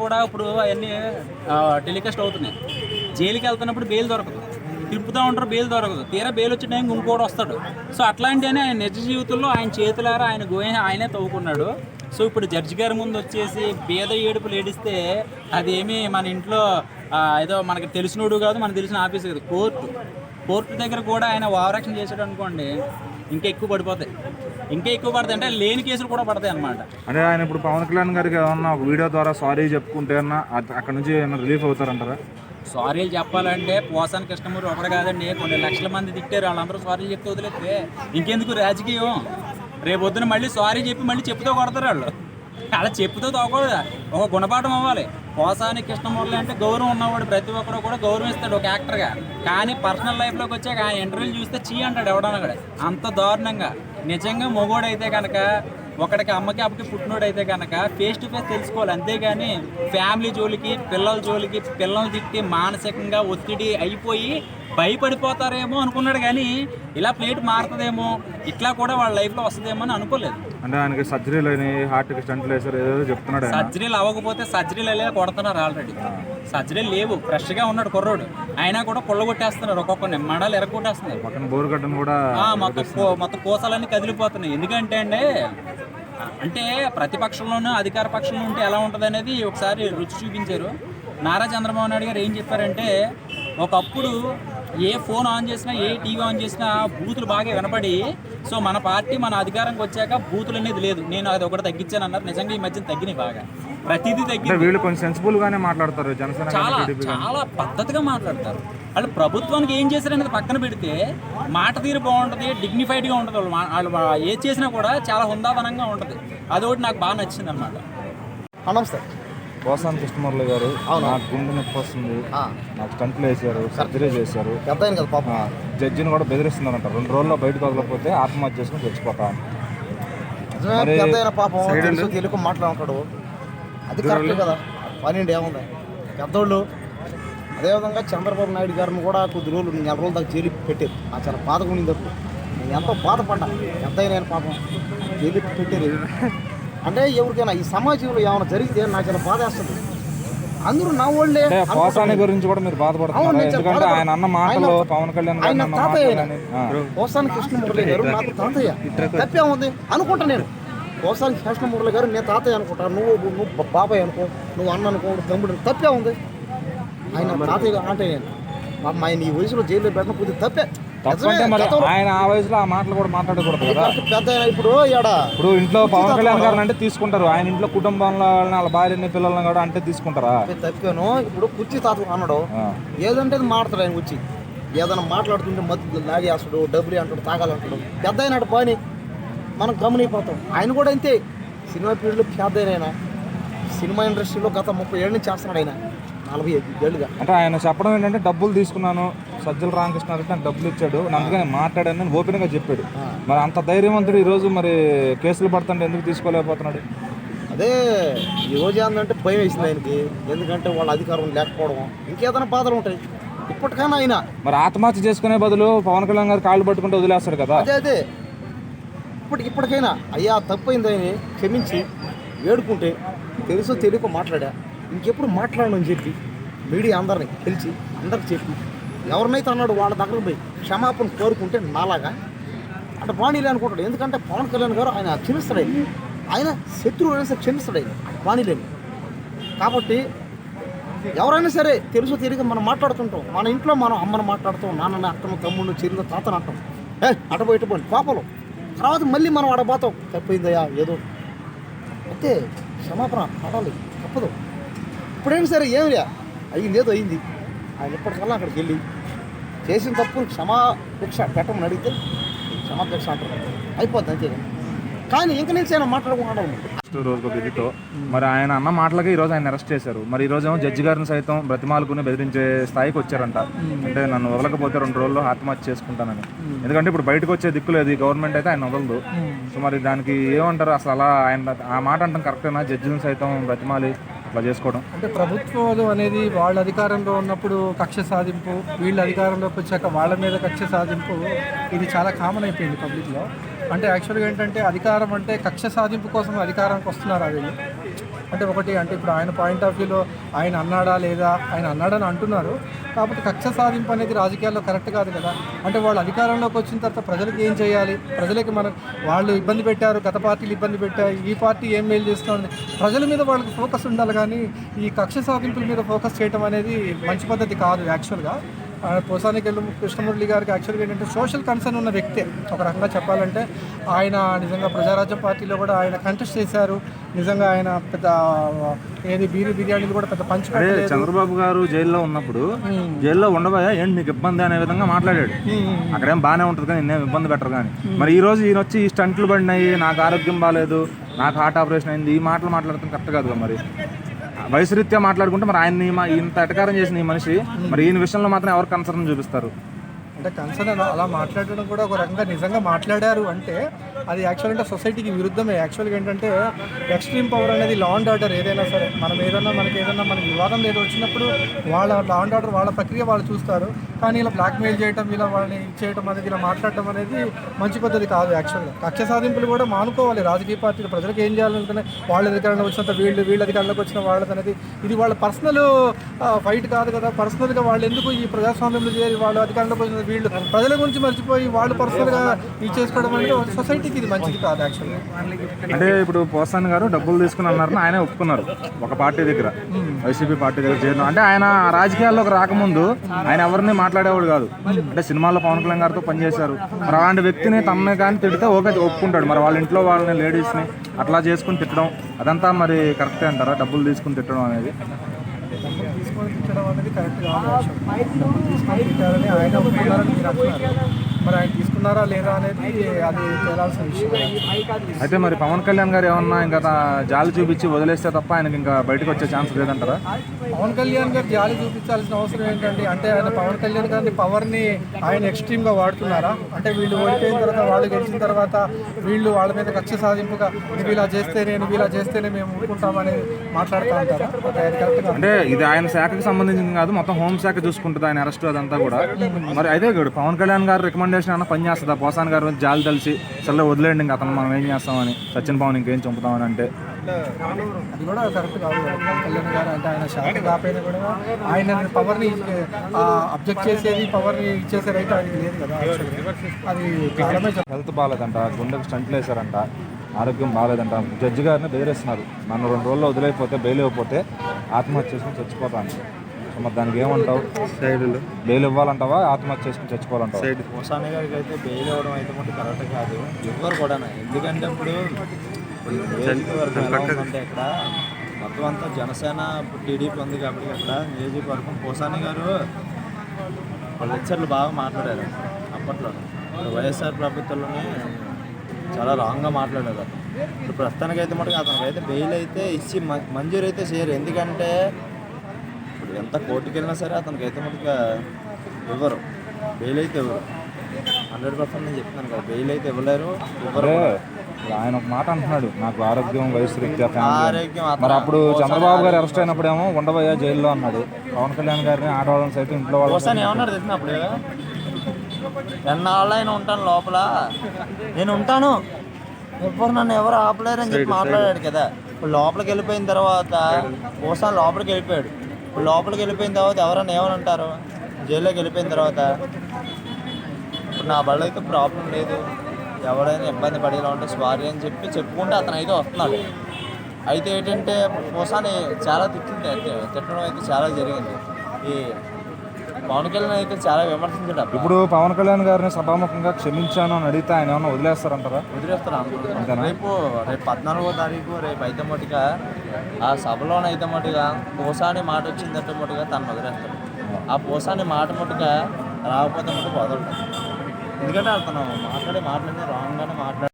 కూడా ఇప్పుడు అవన్నీ టెలికాస్ట్ అవుతున్నాయి. జైలుకి వెళ్తున్నప్పుడు బెయిల్ దొరకదు, తిప్పుతూ ఉంటారు, బెయిల్ దొరకదు. తీరా బెయిల్ వచ్చే టైంకి ఇంకోటి వస్తాడు. సో అట్లాంటివన్నీ ఆయన నిజ జీవితంలో ఆయన చేతులారా ఆయన గోయ ఆయనే తవ్వుకున్నాడు. సో ఇప్పుడు జడ్జి గారి ముందు వచ్చేసి బేద ఏడుపులు ఏడిస్తే అదేమీ మన ఇంట్లో ఏదో మనకి తెలిసినోడు కాదు, మనకు తెలిసిన ఆఫీస్ కాదు, కోర్టు దగ్గర కూడా ఆయన ఓవరాక్షన్ చేశాడు అనుకోండి, ఇంకా ఎక్కువ పడిపోతాయి. అంటే లేని కేసులు కూడా పడతాయి అన్నమాట. అంటే ఆయన ఇప్పుడు పవన్ కళ్యాణ్ గారికి ఏమన్నా ఒక వీడియో ద్వారా సారీ చెప్పుకుంటే అక్కడ నుంచి ఏమన్నా రిలీఫ్ అవుతారంటారా? సారీలు చెప్పాలంటే పోసాని కృష్ణమూర్తి ఒకటి కాదండి, కొన్ని లక్షల మంది తిట్టారు. వాళ్ళందరూ సారీలు చెప్తే వదిలేస్తే ఇంకెందుకు రాజకీయం? రేపొద్దున మళ్ళీ సారీ చెప్పి మళ్ళీ చెప్పుతో కొడతారు వాళ్ళు. అలా చెప్పుతో తోకూడదు, ఒక గుణపాఠం అవ్వాలి. పోసాని కృష్ణమూర్తి అంటే గౌరవం ఉన్నవాడు, ప్రతి ఒక్కరు కూడా గౌరవిస్తాడు ఒక యాక్టర్గా. కానీ పర్సనల్ లైఫ్లోకి వచ్చాక ఆయన ఇంటర్వ్యూలు చూస్తే చీ అంటాడు ఎవడన్నా కూడా, అంత దారుణంగా. నిజంగా మొగోడైతే కనుక, ఒకడికి అమ్మకి అప్పకి పుట్టినోడైతే కనుక ఫేస్ టు ఫేస్ తెలుసుకోవాలి. అంతేగాని ఫ్యామిలీ జోలికి, పిల్లల జోలికి, పిల్లల్ని తిట్టి మానసికంగా ఒత్తిడి అయిపోయి భయపడిపోతారేమో అనుకున్నాడు. కానీ ఇలా ప్లేట్ మారుతుందేమో, ఇట్లా కూడా వాళ్ళ లైఫ్లో వస్తుందేమో అని అనుకోలేదు. అంటే ఆయనకి సర్జరీలు అయినాయి, హార్ట్కి స్టంట్లు వేసారు ఏదో చెప్తున్నాడు. సర్జరీలు అవ్వకపోతే సర్జరీలు వెళ్ళి కొడుతున్నారు. ఆల్రెడీ సర్జరీలు లేవు, ఫ్రెష్గా ఉన్నాడు కుర్రోడు, అయినా కూడా కొట్టేస్తున్నారు. ఒక్కొక్కరిని మడాలు ఎరగొట్టేస్తున్నారు. పక్కన బోరుగడ్డను కూడా మొత్తం కోసాలన్నీ కదిలిపోతున్నాయి. ఎందుకంటే అంటే ప్రతిపక్షంలోనూ అధికార పక్షంలో ఉంటే ఎలా ఉంటుంది అనేది ఒకసారి రుచి చూపించారు. నారా చంద్రబాబు నాయుడు గారు ఏం చెప్పారంటే, ఒకప్పుడు ఏ ఫోన్ ఆన్ చేసినా, ఏ టీవీ ఆన్ చేసినా బూతులు బాగా వినపడి, సో మన పార్టీ మన అధికారంకి వచ్చాక బూతులు అనేది లేదు, నేను అది ఒకటి తగ్గించాను అన్నారు. నిజంగా ఈ మధ్యన తగ్గినాయి, బాగా ప్రతిదీ తగ్గింది. వీళ్ళు కొంచెం సెన్సిబుల్ గానే మాట్లాడతారు, జనసేన చాలా పద్ధతిగా మాట్లాడతారు. వాళ్ళు ప్రభుత్వానికి ఏం చేశారనేది పక్కన పెడితే మాట తీరు బాగుంటుంది, డిగ్నిఫైడ్గా ఉంటుంది. వాళ్ళు ఏది చేసినా కూడా చాలా హుందాతనంగా ఉంటుంది. అదొకటి నాకు బాగా నచ్చింది అన్నమాట. నమస్తే. పోసాని కృష్ణమూర్తి గారు, నాకు గుండె నొప్పి వస్తుంది, నాకు స్టంట్లు వేసారు, సర్జరీ చేశారు, జడ్జిని కూడా బెదిరిస్తున్నారంట, 2 రోజుల్లో బయటకు వదలకపోతే ఆత్మహత్య చేసుకుని చచ్చిపోతాను. తెలుగు మాట్లాడుతాడు, అది కరెక్ట్ కదా. పని ఏముంది పెద్దోళ్ళు. అదేవిధంగా చంద్రబాబు నాయుడు గారిని కూడా కొద్ది రోజులు, 4 రోజుల దాకా జైలు పెట్టారు. నాకు చాలా బాధగా ఉండింది. అప్పుడు నేను ఎంతో బాధపడ్డా, ఎంతైనా పాపం జైలు పెట్టారు. అంటే ఎవరికైనా ఈ సమాజంలో ఏమైనా జరిగితే నాకు చాలా బాధ వేస్తుంది. అందరూ నా వాళ్ళే. పోసాని గురించి కూడా మీరు బాధపడుతున్నారు, ఎందుకంటే ఆయన అన్న మాటలు పవన్ కళ్యాణ్ పోసాని కృష్ణమూర్తి గారు నాకు తాతయ్య. తప్పే ఉంది అనుకుంటా నేను. పోసాని కృష్ణమూర్తి గారు నేను తాతయ్య అనుకుంటా, నువ్వు బాబాయ్ అనుకో, నువ్వు అన్న అనుకో, తమ్ముడు, తప్పే ఉంది. ఆయన తాతయ్య అంటే నేను ఆయన ఈ వయసులో జైల్లో పెట్టిన కొద్దిగా తప్పే. ఆయన ఆ వయసులో ఆ మాటలు కూడా మాట్లాడకూడదు కదా. పెద్ద ఇప్పుడు ఇంట్లో పవన్ కళ్యాణ్ గారు అంటే తీసుకుంటారు, ఆయన ఇంట్లో కుటుంబంలో వాళ్ళ భార్యని పిల్లల్ని కూడా అంటే తీసుకుంటారా? తప్పాను. ఇప్పుడు కుర్చీ తాత అన్నాడు, ఏదంటే మాట్లాడతాడు. ఆయన వచ్చి ఏదైనా మాట్లాడుతుంటే మధ్య లాగేస్తాడు, డబ్బులు అంటాడు, తాగాలంటాడు. పెద్ద అయినాడు పని మనం గమనిపోతాం. ఆయన కూడా అంతే. సినిమా ఫీల్డ్లో పెద్ద అయినా, సినిమా ఇండస్ట్రీలో గత 30 ఏళ్ళ నుంచి చేస్తున్నాడు. ఆయన 45 ఏళ్ళుగా. అంటే ఆయన చెప్పడం ఏంటంటే, డబ్బులు తీసుకున్నాను, సజ్జల రామకృష్ణ గారు నాకు డబ్బులు ఇచ్చాడు, అందుకని మాట్లాడాను ఓపెన్గా చెప్పాడు. మరి అంత ధైర్యవంతుడు ఈరోజు మరి కేసులు పడుతుంటే ఎందుకు తీసుకోలేకపోతున్నాడు? అదే ఈరోజు ఏంటంటే భయం వేసింది ఆయనకి. ఎందుకంటే వాళ్ళ అధికారం లేకపోవడం, ఇంకేదైనా బాధలు ఉంటాయి. ఇప్పటికైనా ఆయన మరి ఆత్మహత్య చేసుకునే బదులు పవన్ కళ్యాణ్ గారు కాళ్ళు పట్టుకుంటే వదిలేస్తాడు కదా. అదే ఇప్పటికైనా అయ్యా తప్పైంది అని క్షమించి వేడుకుంటే, తెలుసో తెలియక మాట్లాడా, ఇంకెప్పుడు మాట్లాడను అని చెప్పి మీడియా అందరినీ పిలిచి అందరికి చెప్పి, ఎవరినైతే అన్నాడు వాళ్ళ దగ్గర పోయి క్షమాపణ కోరుకుంటే నాలాగా అంటే బాణీలే అనుకుంటాడు. ఎందుకంటే పవన్ కళ్యాణ్ గారు ఆయన క్షమిస్తాడు, ఆయన శత్రువు అయినా సరే క్షమిస్తాడు, ఆయన బాణీలేని. కాబట్టి ఎవరైనా సరే తెలుసో తెలియక మనం మాట్లాడుతుంటాం. మన ఇంట్లో మనం అమ్మను మాట్లాడుతాం, నాన్నని, అక్కను, తమ్ముడిని, చెల్లిని, తాతను అంటాం. అటపోయిపోయి పాపలు. తర్వాత మళ్ళీ మనం అడబోతాం, తప్పిందయ్యా ఏదో అయితే క్షమాపణ పడాలి, తప్పదు. ఇప్పుడైనా సరే ఏమిరా అయ్యింది, ఏదో అయింది. ఆయన ఇప్పటికల్లా అక్కడికి వెళ్ళి చేసిన తప్పులు క్షమాభిక్ష పెట్టమని అడిగితే క్షమాభిక్ష అంటారు, అయిపోద్ది అంతే. కానీ ఇంక నుంచి ఆయన మాట్లాడకుండా రోజుకు విధితో మరి ఆయన అన్న మాటలకి ఈరోజు ఆయన అరెస్ట్ చేశారు. మరి ఈరోజు ఏమో జడ్జి గారిని సైతం బ్రతిమాలుకుని బెదిరించే స్థాయికి వచ్చారంట. అంటే నన్ను వదలకపోతే 2 రోజుల్లో ఆత్మహత్య చేసుకుంటానని. ఎందుకంటే ఇప్పుడు బయటకు వచ్చే దిక్కు లేదు, ఈ గవర్నమెంట్ అయితే ఆయన వదలదు. సో మరి దానికి ఏమంటారు అసలు? అలా ఆయన ఆ మాట అంటాం కరెక్టేనా? జడ్జిని సైతం బ్రతిమాలి అట్లా చేసుకోవడం అంటే ప్రభుత్వం అనేది వాళ్ళ అధికారంలో ఉన్నప్పుడు కక్ష సాధింపు, వీళ్ళ అధికారంలోకి వచ్చాక వాళ్ళ మీద కక్ష సాధింపు, ఇది చాలా కామన్ అయిపోయింది పబ్లిక్లో. అంటే యాక్చువల్గా ఏంటంటే అధికారం అంటే కక్ష సాధింపు కోసం అధికారానికి వస్తున్నారు. అది అంటే ఒకటి అంటే ఇప్పుడు ఆయన పాయింట్ ఆఫ్ వ్యూలో ఆయన అన్నాడా లేదా, ఆయన అన్నాడని అంటున్నారు. కాకపోతే కక్ష సాధింపు అనేది రాజకీయాల్లో కరెక్ట్ కాదు కదా. అంటే వాళ్ళు అధికారంలోకి వచ్చిన తర్వాత ప్రజలకు ఏం చేయాలి, ప్రజలకి వాళ్ళు ఇబ్బంది పెట్టారు, గత పార్టీలు ఇబ్బంది పెట్టారు, ఈ పార్టీ ఏం మేలు చేస్తుంది, ప్రజల మీద వాళ్ళకి ఫోకస్ ఉండాలి. కానీ ఈ కక్ష సాధింపుల మీద ఫోకస్ చేయడం అనేది మంచి పద్ధతి కాదు యాక్చువల్గా. పోసాని కృష్ణమురళి గారికి యాక్చువల్గా ఏంటంటే సోషల్ కన్సర్న్ ఉన్న వ్యక్తే ఒక రకంగా చెప్పాలంటే. ఆయన నిజంగా ప్రజారాజ్యం పార్టీలో కూడా ఆయన కంటెస్ట్ చేశారు. నిజంగా ఆయన పెద్ద బిర్యానీలు కూడా పెద్ద పంచి పెట్టలేదు. చంద్రబాబు గారు జైల్లో ఉన్నప్పుడు జైల్లో ఉండబోయా ఏంటి నీకు ఇబ్బంది అనే విధంగా మాట్లాడాడు. అక్కడేం బాగానే ఉంటుంది కానీ నేనేం ఇబ్బంది పెట్టరు. కానీ మరి ఈ రోజు ఈయన వచ్చి ఈ స్టంట్లు పడినాయి, నాకు ఆరోగ్యం బాగాలేదు, నాకు హార్ట్ ఆపరేషన్ అయింది, ఈ మాటలు మాట్లాడటం కరెక్ట్ కాదు. మరి వయసు రీత్యా మాట్లాడుకుంటే మరి ఆయన్ని ఇంత ఎటకారం చేసిన ఈ మనిషి మరి ఈయన విషయంలో మాత్రం ఎవరు కన్సర్న్ చూపిస్తారు? అంటే కన్సర్న్ అలా మాట్లాడడం కూడా ఒక రకంగా నిజంగా మాట్లాడారు అంటే అది యాక్చువల్ అంటే సొసైటీకి విరుద్ధమే. యాక్చువల్గా ఏంటంటే ఎక్స్ట్రీమ్ పవర్ అనేది లా అండ్ ఆర్డర్ ఏదైనా సరే మనకి ఏదైనా వివాదం ఏదో వచ్చినప్పుడు వాళ్ళ లా అండ్ ఆర్డర్ వాళ్ళ ప్రక్రియ వాళ్ళు చూస్తారు. కానీ ఇలా బ్లాక్మెయిల్ చేయడం, ఇలా వాళ్ళని చేయడం అనేది, ఇలా మాట్లాడటం అనేది మంచి పద్ధతి కాదు. యాక్చువల్గా కక్ష సాధింపులు కూడా మానుకోవాలి. రాజకీయ పార్టీలు ప్రజలకు ఏం చేయాలంటే వాళ్ళ అధికారంలో వచ్చినంత వీళ్ళ అధికారంలోకి వచ్చిన వాళ్ళది అనేది ఇది వాళ్ళ పర్సనల్ ఫైట్ కాదు కదా. పర్సనల్గా వాళ్ళు ఎందుకు ఈ ప్రజాస్వామ్యంలో చేరి వాళ్ళు అధికారంలోకి వచ్చిన వీళ్ళు ప్రజల గురించి మర్చిపోయి వాళ్ళు పర్సనల్గా ఇది చేసుకోవడం అంటే సొసైటీకి ఇది మంచిది కాదు యాక్చువల్గా. అంటే ఇప్పుడు పోసాని గారు డబ్బులు తీసుకుని అన్నారని ఆయనే ఒప్పుకున్నారు ఒక పార్టీ దగ్గర, వైసీపీ పార్టీ దగ్గర చేరిన. అంటే ఆయన రాజకీయాల్లోకి రాకముందు ఆయన ఎవరిని మాట్లాడేవాడు కాదు. అంటే సినిమాల్లో పవన్ కళ్యాణ్ గారితో పనిచేశారు. మరి అలాంటి వ్యక్తిని తనని కానీ తిడితే ఒప్పుకుంటాడు. మరి వాళ్ళ ఇంట్లో వాళ్ళని లేడీస్ని అట్లా చేసుకుని తిట్టడం అదంతా మరి కరెక్టే అంటారా? డబ్బులు తీసుకుని తిట్టడం అనేది డబ్బులు తీసుకొని తిట్టడం అనేది కరెక్ట్ కాదు. డబ్బులు తీసుకొని తిట్టారని ఆయన ఒప్పుకున్నారని మీరు అంటున్నారు. మరి ఆయన తీసుకున్నారా లేదా అనేది అది తేలాల్సిన విషయం. అయితే మరి పవన్ కళ్యాణ్ గారు ఏమన్నా ఇంకా జాలి చూపించి వదిలేస్తే తప్ప ఆయనకి ఇంకా బయటకు వచ్చే ఛాన్స్ లేదంటారా? పవన్ కళ్యాణ్ గారు జాలి చూపించాల్సిన అవసరం ఏంటంటే అంటే ఆయన పవన్ కళ్యాణ్ గారిని పవర్ని ఆయన ఎక్స్ట్రీమ్గా వాడుతున్నారా? అంటే వీళ్ళు ఓడిపోయిన తర్వాత వాళ్ళు గెలిచిన తర్వాత వీళ్ళు వాళ్ళ మీద కక్ష సాధింపుగా నువ్వు ఇలా చేస్తేనే మేము ఊరుకుంటామని మాట్లాడుతూ ఉంటారా? అది కరెక్ట్గా అంటే ఇది ఆయన శాఖకి సంబంధించింది కాదు, మొత్తం హోంశాఖ చూసుకుంటుంది ఆయన అరెస్ట్ అదంతా కూడా. మరి అయితే పవన్ కళ్యాణ్ గారు రికమెండేషన్ అన్న పని చేస్తుందా? పోసాన్ గారు జాలి తెలిసి అసలు వదిలేండి ఇంకా అతను మనం ఏం చేస్తామని, సచిన్ పవన్ ఇంకేం చంపుతామని అంటే అది కూడా కరెక్ట్ కాదు. పవన్ కళ్యాణ్ గారు అంటే ఆయన శాఖ కాకపోయినా కూడా ఆయన పవర్ని అబ్జెక్ట్ చేసేది, పవర్ని ఇచ్చేసేది అయితే ఆయనకి లేదు కదా. అది కారణమే. హెల్త్ బాగాలేదంట, గుండెకి స్టంట్లు వేశారంట, ఆరోగ్యం బాగాలేదంట. జడ్జి గారిని బెదిరిస్తున్నారు, నన్ను 2 రోజుల్లో వదిలేకపోతే బెయిల్ ఇవ్వకపోతే ఆత్మహత్య చేసుకుని చచ్చిపోతాను. సో మరి దానికి ఏమంటావు? సైడ్లో బెయిల్ ఇవ్వాలంటావా, ఆత్మహత్య చేసుకుని చచ్చిపోవాలంటావా? సైడ్ పోసాని గారికి అయితే బెయిల్ ఇవ్వడం అయితే మటు కరెక్ట్ కాదు. ఎవరు కూడా ఎందుకంటే ఇప్పుడు నియోజకవర్గం ఎలా ఉందంటే ఇక్కడ మొత్తం అంతా జనసేన టీడీపీ ఉంది కాబట్టి అక్కడ నియోజకవర్గం పోసాని గారు వాళ్ళ లెక్చర్లు బాగా మాట్లాడారు అప్పట్లో. వైఎస్ఆర్ ప్రభుత్వంలోనే చాలా రాంగ్గా మాట్లాడారు. ఇప్పుడు ప్రస్తుతానికి అయితే మటుకు అతనికైతే బెయిల్ అయితే ఇచ్చి మంజూరు అయితే చేయరు. ఎందుకంటే ఇప్పుడు ఎంత కోర్టుకి వెళ్ళినా సరే అతనికి అయితే మటుకు ఇవ్వరు, బెయిల్ అయితే ఇవ్వరు. 100% నేను చెప్తున్నాను కదా, బెయిల్ అయితే ఇవ్వలేరు, ఇవ్వరు. ఆయన ఒక మాట అంటున్నాడు, నాకు ఆరోగ్యం వయసు రీత్యా ఆరోగ్యం. మరి అప్పుడు చంద్రబాబు గారు అరెస్ట్ అయినప్పుడేమో ఉండబోయా జైల్లో అన్నాడు. పవన్ కళ్యాణ్ గారిని ఆడవాళ్ళని సైతం ఇంట్లో వాళ్ళు ఏమన్నారు తెలిసినప్పుడు, ఎన్నాళ్ళైనా ఉంటాను లోపల, నేను ఉంటాను, ఎవరు ఆపలేరు అని చెప్పి మాట్లాడాడు కదా. ఇప్పుడు లోపలికి వెళ్ళిపోయిన తర్వాత పోసాన్ లోపలికి వెళ్ళిపోయాడు. ఇప్పుడు లోపలికి వెళ్ళిపోయిన తర్వాత ఎవరన్నా ఏమనంటారు? జైల్లోకి వెళ్ళిపోయిన తర్వాత ఇప్పుడు నా బళ్ళు అయితే ప్రాబ్లం లేదు, ఎవరైనా ఇబ్బంది పడేలా ఉంటే సారీ అని చెప్పి చెప్పుకుంటే అతను అయితే వస్తున్నాడు. అయితే ఏంటంటే పోసాని చాలా తిట్టడం అయితే చాలా జరిగింది. ఈ పవన్ కళ్యాణ్ అయితే చాలా విమర్శించాడు. ఇప్పుడు పవన్ కళ్యాణ్ గారిని సభాముఖంగా క్షమించాను అని అడిగితే ఆయన ఏమన్నా వదిలేస్తారంటారా? వదిలేస్తారు. రేపు 14వ తారీఖు రేపు అయితే మటుగా ఆ సభలోనైతే మటుగా పోసాని మాట వచ్చిందంటే మటుగా తను వదిలేస్తాడు. ఆ పోసాని మాట మటుగా రాకపోతే మటుకు వదలతాడు. ఎందుకంటే అతను మాట్లాడే మాటలన్నీ రాంగ్గానే మాట్లాడు.